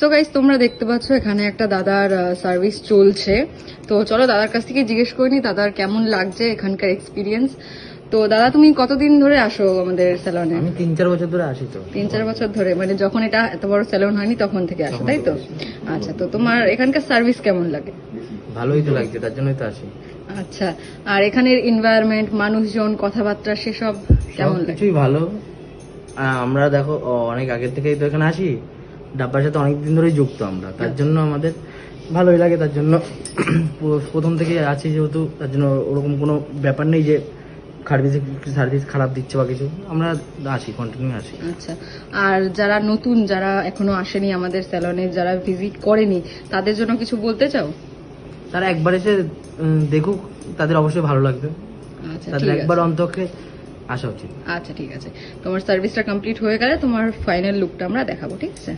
So guys, তোমরা দেখতে পাচ্ছ এখানে একটা দাদার সার্ভিস চলছে। তো চলো দাদার কাছ থেকে জিজ্ঞেস করে নি দাদার কেমন লাগছে এখানকার এক্সপিরিয়েন্স। তো দাদা, তুমি কতদিন ধরে আসো আমাদের স্যালনে? আমি 3-4 বছর ধরে আসি। তো 3-4 বছর ধরে, মানে যখন এটা এত বড় স্যালন হয়নি তখন থেকে আসো, তাই তো? আচ্ছা, তো তোমার এখানকার সার্ভিস কেমন লাগে? ভালোই তো লাগছে, তার জন্যই তো আসি। আচ্ছা, আর এখানের এনভায়রনমেন্ট, মানুষজন, কথাবার্তা সেসব কেমন লাগে? কিছুই ভালো। আমরা দেখো অনেক আগের থেকেই তো এখানে আসি, ডাব্বার সাথে অনেকদিন ধরেই যুক্ত আমরা, তার জন্য আমাদের ভালোই লাগে। তার জন্য প্রথম থেকে আছি যেহেতু, তার জন্য ওরকম কোনো ব্যাপার নেই যে সার্ভিস খারাপ দিচ্ছে বা কিছু। আমরা আসি, কন্টিনিউ আসি। আচ্ছা, আর যারা নতুন, যারা এখনো আসেনি আমাদের স্যালনে, যারা ভিজিট করেনি, তাদের জন্য কিছু বলতে চাও? তারা একবার এসে দেখুক, তাদের অবশ্যই ভালো লাগবে। আচ্ছা, তাদের ঠিক একবার আছে। অন্তকে আসা উচিত। আচ্ছা, ঠিক আছে। তোমার সার্ভিসটা কমপ্লিট হয়ে গেলে তোমার ফাইনাল লুকটা আমরা দেখাবো, ঠিক আছে?